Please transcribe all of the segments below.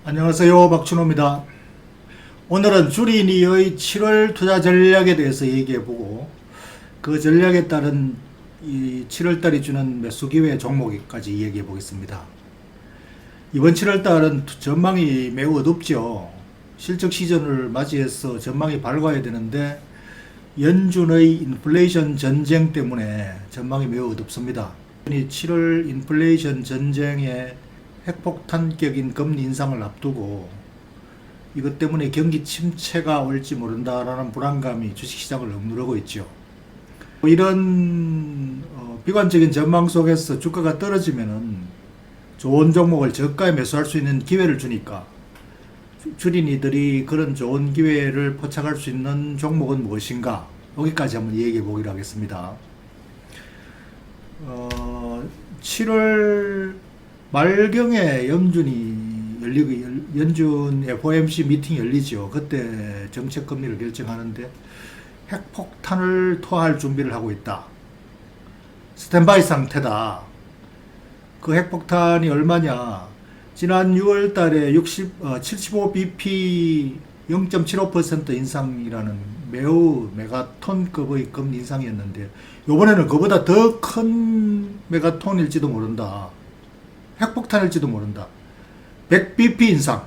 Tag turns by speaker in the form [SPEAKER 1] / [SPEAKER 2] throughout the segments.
[SPEAKER 1] 안녕하세요. 박춘호입니다. 오늘은 주린이의 7월 투자 전략에 대해서 얘기해보고 그 전략에 따른 이 7월달이 주는 매수 기회 종목까지 얘기해보겠습니다. 이번 7월달은 전망이 매우 어둡죠. 실적 시즌을 맞이해서 전망이 밝아야 되는데 연준의 인플레이션 전쟁 때문에 전망이 매우 어둡습니다. 7월 인플레이션 전쟁에 핵폭탄격인 금리 인상을 앞두고 이것 때문에 경기 침체가 올지 모른다라는 불안감이 주식시장을 억누르고 있죠. 이런 비관적인 전망 속에서 주가가 떨어지면은 좋은 종목을 저가에 매수할 수 있는 기회를 주니까 주린이들이 그런 좋은 기회를 포착할 수 있는 종목은 무엇인가? 여기까지 한번 얘기해 보기로 하겠습니다. 7월 말경에 연준 FOMC 미팅이 열리죠. 그때 정책 금리를 결정하는데 핵폭탄을 토할 준비를 하고 있다. 스탠바이 상태다. 그 핵폭탄이 얼마냐? 지난 6월 달에 75bp 0.75% 인상이라는 매우 메가톤급의 금리 인상이었는데 이번에는 그보다 더 큰 메가톤일지도 모른다. 핵폭탄일지도 모른다. 100bp 인상.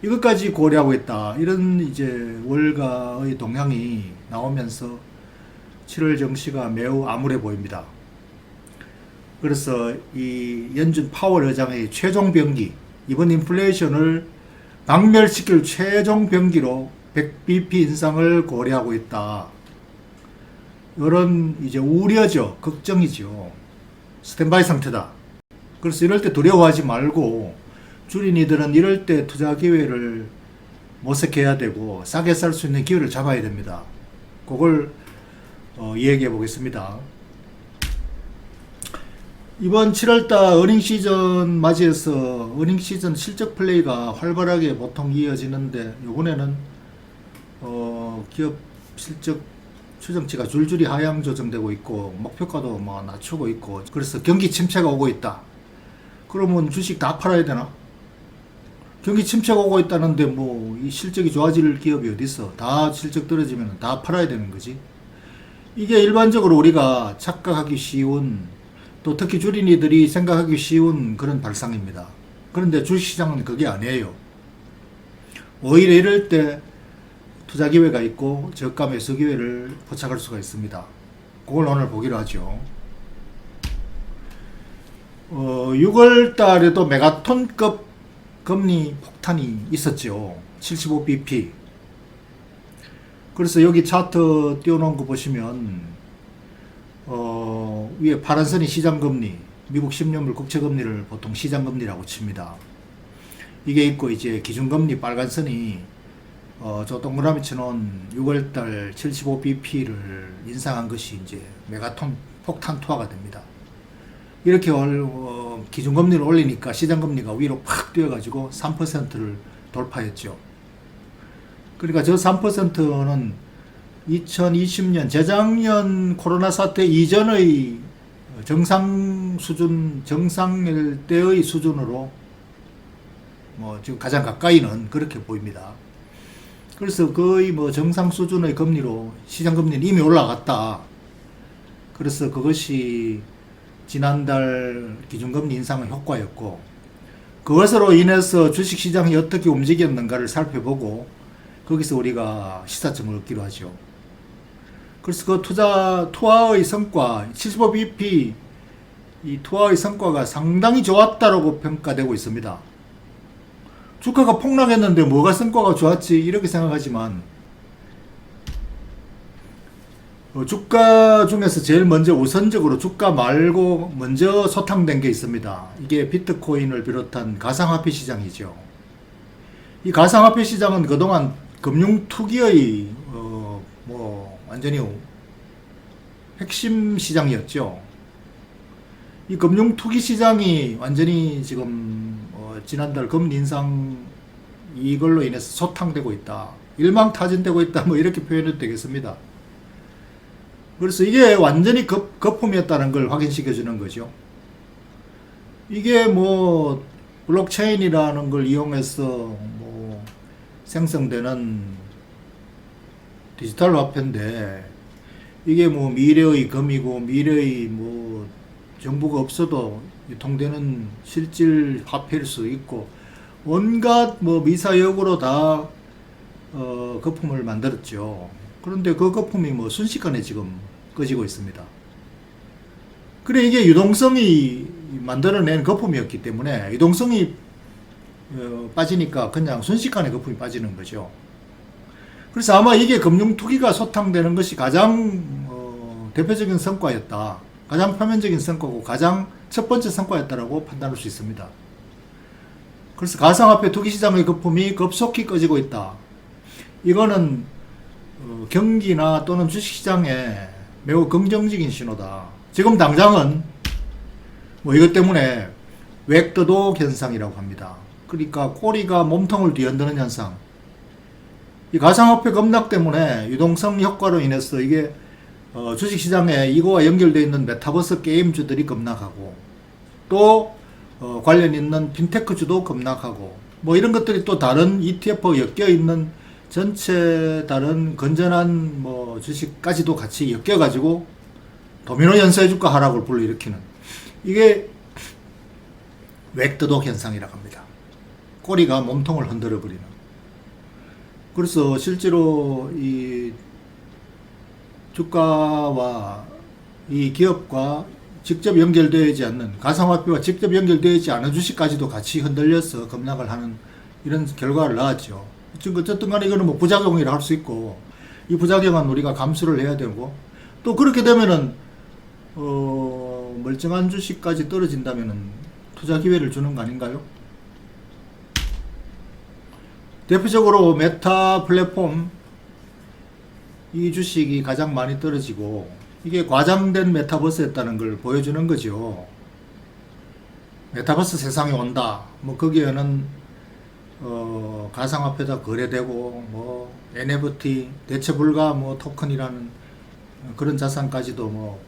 [SPEAKER 1] 이것까지 고려하고 있다. 이런 이제 월가의 동향이 나오면서 7월 증시가 매우 암울해 보입니다. 그래서 이 연준 파월 의장의 최종 병기, 이번 인플레이션을 박멸시킬 최종 병기로 100bp 인상을 고려하고 있다. 이런 이제 우려죠. 걱정이죠. 스탠바이 상태다. 그래서 이럴 때 두려워하지 말고 주린이들은 이럴 때 투자 기회를 모색해야 되고 싸게 살 수 있는 기회를 잡아야 됩니다. 그걸 얘기해 보겠습니다. 이번 7월달 어닝 시즌 맞이해서 어닝 시즌 실적 플레이가 활발하게 보통 이어지는데 이번에는 기업 실적 추정치가 줄줄이 하향 조정되고 있고 목표가도 뭐 낮추고 있고 그래서 경기 침체가 오고 있다. 그러면 주식 다 팔아야 되나? 경기 침체가 오고 있다는데 뭐 이 실적이 좋아질 기업이 어디 있어? 다 실적 떨어지면 다 팔아야 되는 거지. 이게 일반적으로 우리가 착각하기 쉬운 또 특히 주린이들이 생각하기 쉬운 그런 발상입니다. 그런데 주식시장은 그게 아니에요. 오히려 이럴 때 투자 기회가 있고 저가 매수 기회를 포착할 수가 있습니다. 그걸 오늘 보기로 하죠. 6월 달에도 메가톤급 금리 폭탄이 있었죠. 75bp. 그래서 여기 차트 띄워놓은 거 보시면 위에 파란 선이 시장금리, 미국 10년물 국채금리를 보통 시장금리라고 칩니다. 이게 있고 이제 기준금리 빨간 선이 저 동그라미 쳐놓은 6월달 75bp를 인상한 것이 이제 메가톤 폭탄 투하가 됩니다. 이렇게 기준금리를 올리니까 시장금리가 위로 팍 뛰어가지고 3%를 돌파했죠. 그러니까 저 3%는 2020년 재작년 코로나 사태 이전의 정상 수준, 정상일 때의 수준으로 뭐 지금 가장 가까이는 그렇게 보입니다. 그래서 거의 뭐 정상 수준의 금리로 시장 금리는 이미 올라갔다. 그래서 그것이 지난달 기준금리 인상의 효과였고 그것으로 인해서 주식시장이 어떻게 움직였는가를 살펴보고 거기서 우리가 시사점을 얻기로 하죠. 그래서 그 투하의 성과 75bp 이 투하의 성과가 상당히 좋았다라고 평가되고 있습니다. 주가가 폭락했는데 뭐가 성과가 좋았지 이렇게 생각하지만 주가 중에서 제일 먼저 우선적으로 주가 말고 먼저 소탕된 게 있습니다. 이게 비트코인을 비롯한 가상화폐 시장이죠. 이 가상화폐 시장은 그동안 금융투기의 뭐 완전히 핵심 시장이었죠. 이 금융투기 시장이 완전히 지금 지난달 금리 인상 이걸로 인해서 소탕되고 있다. 일망타진되고 있다. 뭐 이렇게 표현해도 되겠습니다. 그래서 이게 완전히 거품이었다는 걸 확인시켜 주는 거죠. 이게 뭐 블록체인이라는 걸 이용해서 뭐 생성되는 디지털 화폐인데 이게 뭐 미래의 금이고 미래의 뭐 정부가 없어도 유통되는 실질 화폐일 수 있고 온갖 뭐 미사역으로 다 거품을 만들었죠. 그런데 그 거품이 뭐 순식간에 지금 꺼지고 있습니다. 그래 이게 유동성이 만들어낸 거품이었기 때문에 유동성이 빠지니까 그냥 순식간에 거품이 빠지는 거죠. 그래서 아마 이게 금융투기가 소탕되는 것이 가장 대표적인 성과였다. 가장 표면적인 성과고 가장 첫 번째 성과였다라고 판단할 수 있습니다. 그래서 가상화폐 투기시장의 거품이 급속히 꺼지고 있다. 이거는 경기나 또는 주식시장에 매우 긍정적인 신호다. 지금 당장은 뭐 이것 때문에 웩더독 현상이라고 합니다. 그러니까 꼬리가 몸통을 뒤흔드는 현상. 이 가상화폐 급락 때문에 유동성 효과로 인해서 이게 주식시장에 이거와 연결되어 있는 메타버스 게임주들이 급락하고 또 관련 있는 핀테크주도 급락하고 뭐 이런 것들이 또 다른 ETF와 엮여 있는 전체 다른 건전한 뭐 주식까지도 같이 엮여 가지고 도미노 연쇄 주가 하락을 불러일으키는 이게 웩더독 현상이라고 합니다. 꼬리가 몸통을 흔들어 버리는. 그래서 실제로 이 주가와 이 기업과 직접 연결되지 않는 가상화폐와 직접 연결되지 않은 주식까지도 같이 흔들려서 급락을 하는 이런 결과를 낳았죠. 지금 어쨌든 간에 이거는 뭐 부작용이라 할 수 있고 이 부작용은 우리가 감수를 해야 되고 또 그렇게 되면은 멀쩡한 주식까지 떨어진다면은 투자 기회를 주는 거 아닌가요? 대표적으로 메타 플랫폼 이 주식이 가장 많이 떨어지고 이게 과장된 메타버스였다는 걸 보여주는 거죠. 메타버스 세상이 온다. 뭐 거기에는 가상화폐가 거래되고 뭐 NFT 대체 불가 뭐 토큰이라는 그런 자산까지도 뭐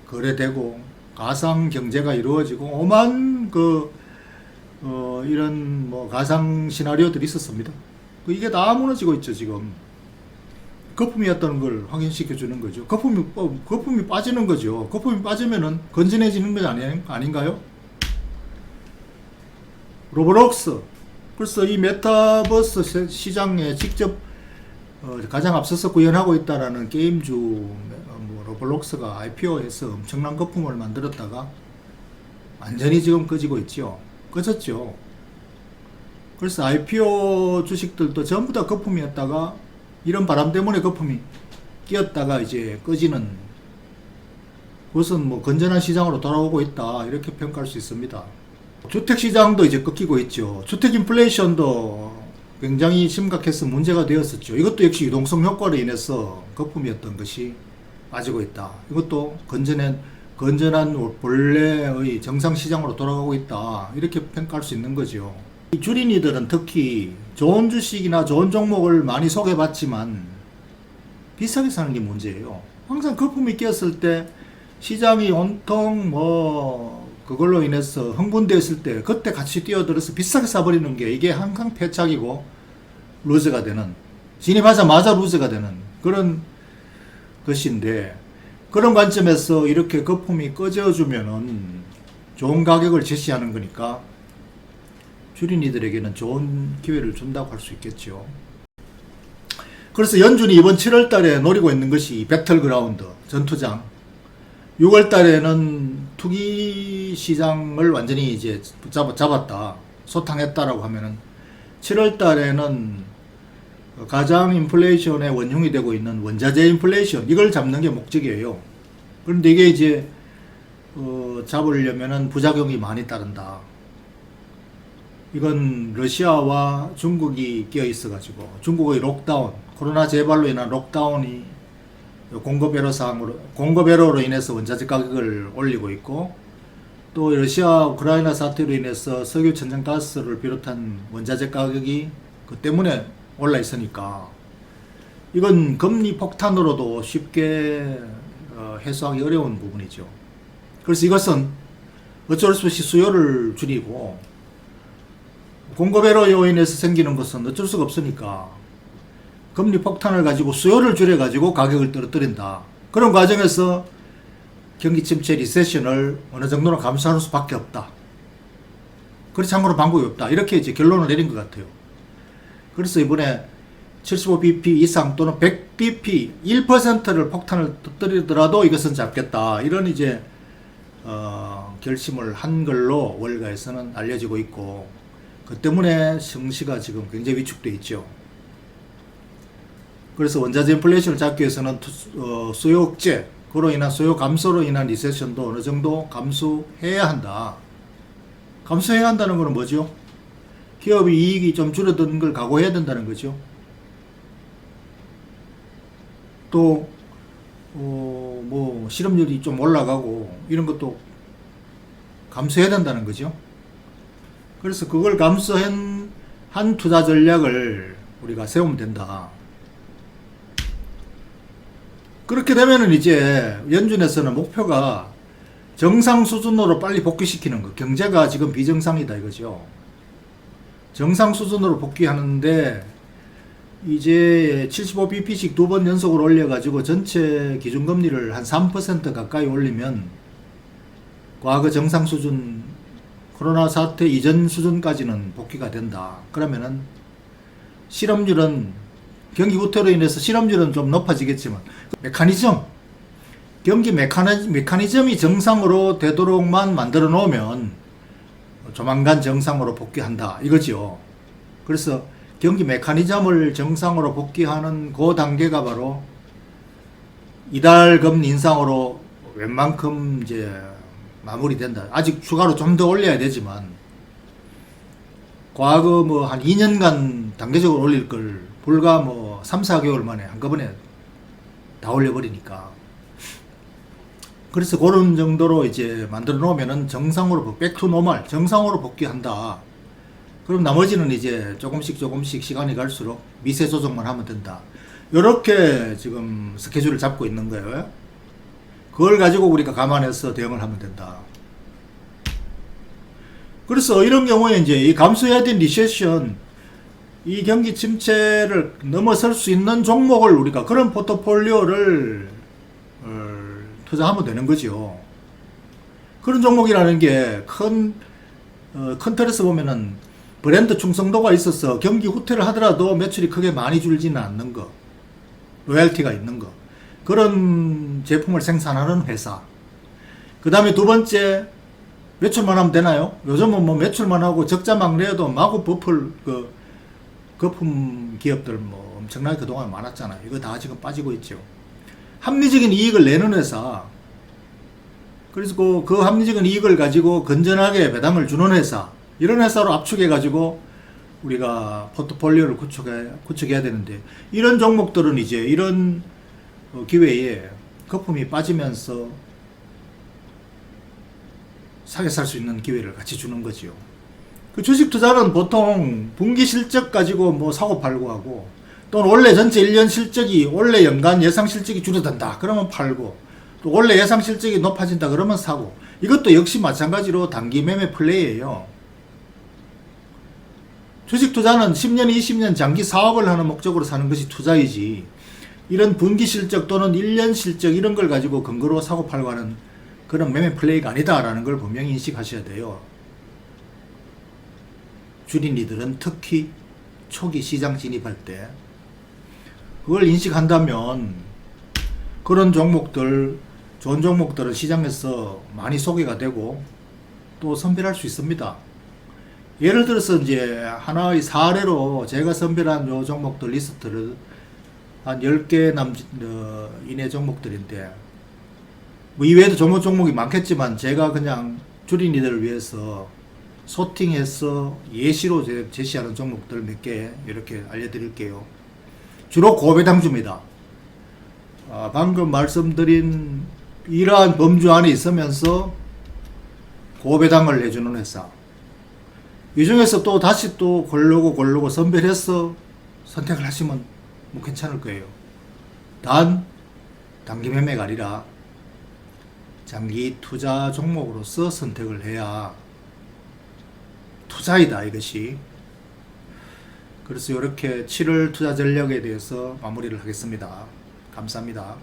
[SPEAKER 1] 거래되고 가상 경제가 이루어지고 오만 이런 뭐 가상 시나리오들이 있었습니다. 이게 다 무너지고 있죠 지금. 거품이었다는 걸 확인시켜 주는 거죠. 거품이 빠지는 거죠. 거품이 빠지면은 건전해지는 거 아닌가요? 로블록스. 그래서 이 메타버스 시장에 직접 가장 앞서서 구현하고 있다라는 게임주 뭐 로블록스가 IPO에서 엄청난 거품을 만들었다가 완전히 지금 꺼지고 있죠. 꺼졌죠. 그래서 IPO 주식들도 전부 다 거품이었다가 이런 바람 때문에 거품이 끼었다가 이제 꺼지는, 그것은 뭐 건전한 시장으로 돌아오고 있다 이렇게 평가할 수 있습니다. 주택 시장도 이제 꺾이고 있죠. 주택 인플레이션도 굉장히 심각해서 문제가 되었었죠. 이것도 역시 유동성 효과로 인해서 거품이었던 것이 빠지고 있다. 이것도 건전한 본래의 정상 시장으로 돌아가고 있다 이렇게 평가할 수 있는 거죠. 이 주린이들은 특히 좋은 주식이나 좋은 종목을 많이 소개받지만 비싸게 사는 게 문제예요. 항상 거품이 끼었을 때 시장이 온통 뭐 그걸로 인해서 흥분되었을 때 그때 같이 뛰어들어서 비싸게 사버리는 게 이게 항상 패착이고 루즈가 되는, 진입하자마자 루즈가 되는 그런 것인데, 그런 관점에서 이렇게 거품이 꺼져주면은 좋은 가격을 제시하는 거니까 주린이들에게는 좋은 기회를 준다고 할 수 있겠죠. 그래서 연준이 이번 7월 달에 노리고 있는 것이 배틀그라운드, 전투장. 6월 달에는 투기 시장을 완전히 이제 잡았다, 소탕했다라고 하면은 7월 달에는 가장 인플레이션의 원흉이 되고 있는 원자재 인플레이션, 이걸 잡는 게 목적이에요. 그런데 이게 이제 잡으려면은 부작용이 많이 따른다. 이건 러시아와 중국이 끼어 있어 가지고 중국의 록다운, 코로나 재발로 인한 록다운이 공급 애로로 인해서 원자재 가격을 올리고 있고, 또 러시아 우크라이나 사태로 인해서 석유 천연가스를 비롯한 원자재 가격이 그 때문에 올라 있으니까 이건 금리 폭탄으로도 쉽게 해소하기 어려운 부분이죠. 그래서 이것은 어쩔 수 없이 수요를 줄이고 공급외로 요인에서 생기는 것은 어쩔 수가 없으니까 금리 폭탄을 가지고 수요를 줄여 가지고 가격을 떨어뜨린다. 그런 과정에서 경기 침체 리세션을 어느 정도는 감수할 수밖에 없다. 그렇지 않고는 방법이 없다. 이렇게 이제 결론을 내린 것 같아요. 그래서 이번에 75bp 이상 또는 100bp 1%를 폭탄을 터뜨리더라도 이것은 잡겠다. 이런 이제 결심을 한 걸로 월가에서는 알려지고 있고, 그 때문에 증시가 지금 굉장히 위축되어 있죠. 그래서 원자재 인플레이션을 잡기 위해서는 수요 억제, 그로 인한 수요 감소로 인한 리세션도 어느 정도 감수해야 한다. 감수해야 한다는 것은 뭐죠? 기업이 이익이 좀 줄어든 걸 각오해야 된다는 거죠. 또 뭐 실업률이 좀 올라가고 이런 것도 감수해야 된다는 거죠. 그래서 그걸 감수한 투자 전략을 우리가 세우면 된다. 그렇게 되면은 이제 연준에서는 목표가 정상 수준으로 빨리 복귀시키는 거. 경제가 지금 비정상이다 이거죠. 정상 수준으로 복귀하는데 이제 75bp씩 두 번 연속으로 올려가지고 전체 기준금리를 한 3% 가까이 올리면 과거 정상 수준, 코로나 사태 이전 수준까지는 복귀가 된다. 그러면은 실업률은 경기 후퇴로 인해서 실업률은 좀 높아지겠지만 메커니즘, 경기 메커니즘이 정상으로 되도록만 만들어 놓으면 조만간 정상으로 복귀한다 이거죠. 그래서 경기 메커니즘을 정상으로 복귀하는 그 단계가 바로 이달 금리 인상으로 웬만큼 이제 마무리된다. 아직 추가로 좀 더 올려야 되지만 과거 뭐 한 2년간 단계적으로 올릴 걸 불과 뭐 3, 4개월 만에 한꺼번에 다 올려버리니까. 그래서 그런 정도로 이제 만들어 놓으면은 정상으로 백투 노멀 정상으로 복귀한다. 그럼 나머지는 이제 조금씩 시간이 갈수록 미세 조정만 하면 된다. 이렇게 지금 스케줄을 잡고 있는 거예요. 그걸 가지고 우리가 감안해서 대응을 하면 된다. 그래서 이런 경우에 이제 이 감수해야 된 리세션, 이 경기 침체를 넘어설 수 있는 종목을 우리가 그런 포트폴리오를 투자하면 되는 거죠. 그런 종목이라는 게 큰 틀에서 보면은 브랜드 충성도가 있어서 경기 후퇴를 하더라도 매출이 크게 많이 줄지는 않는 거, 로열티가 있는 거, 그런 제품을 생산하는 회사. 그 다음에 두 번째, 매출만 하면 되나요? 요즘은 뭐 매출만 하고 적자막 내도 마구 버플 거품 기업들 뭐 엄청나게 그동안 많았잖아요. 이거 다 지금 빠지고 있죠. 합리적인 이익을 내는 회사, 그래서 그 합리적인 이익을 가지고 건전하게 배당을 주는 회사, 이런 회사로 압축해 가지고 우리가 포트폴리오를 구축해야 되는데, 이런 종목들은 이제 이런 기회에 거품이 빠지면서 사게 살 수 있는 기회를 같이 주는 거죠. 그 주식 투자는 보통 분기 실적 가지고 뭐 사고 팔고 하고, 또는 원래 전체 1년 실적이 원래 연간 예상 실적이 줄어든다 그러면 팔고, 또 원래 예상 실적이 높아진다 그러면 사고, 이것도 역시 마찬가지로 단기 매매 플레이예요. 주식 투자는 10년, 20년 장기 사업을 하는 목적으로 사는 것이 투자이지, 이런 분기 실적 또는 1년 실적 이런 걸 가지고 근거로 사고 팔고 하는 그런 매매 플레이가 아니다라는 걸 분명히 인식하셔야 돼요. 주린이들은 특히 초기 시장 진입할 때 그걸 인식한다면 그런 종목들, 좋은 종목들은 시장에서 많이 소개가 되고 또 선별할 수 있습니다. 예를 들어서 이제 하나의 사례로 제가 선별한 요 종목들 리스트를 한 10개 이내 종목들인데, 뭐 이외에도 종목이 많겠지만 제가 그냥 주린이들을 위해서 소팅해서 예시로 제시하는 종목들 몇 개 이렇게 알려드릴게요. 주로 고배당주입니다. 방금 말씀드린 이러한 범주 안에 있으면서 고배당을 해주는 회사, 이 중에서 또 다시 또 고르고 선별해서 선택을 하시면 뭐 괜찮을 거예요. 단 단기 매매가 아니라 장기 투자 종목으로서 선택을 해야 투자이다 이것이. 그래서 이렇게 7월 투자 전략에 대해서 마무리를 하겠습니다. 감사합니다.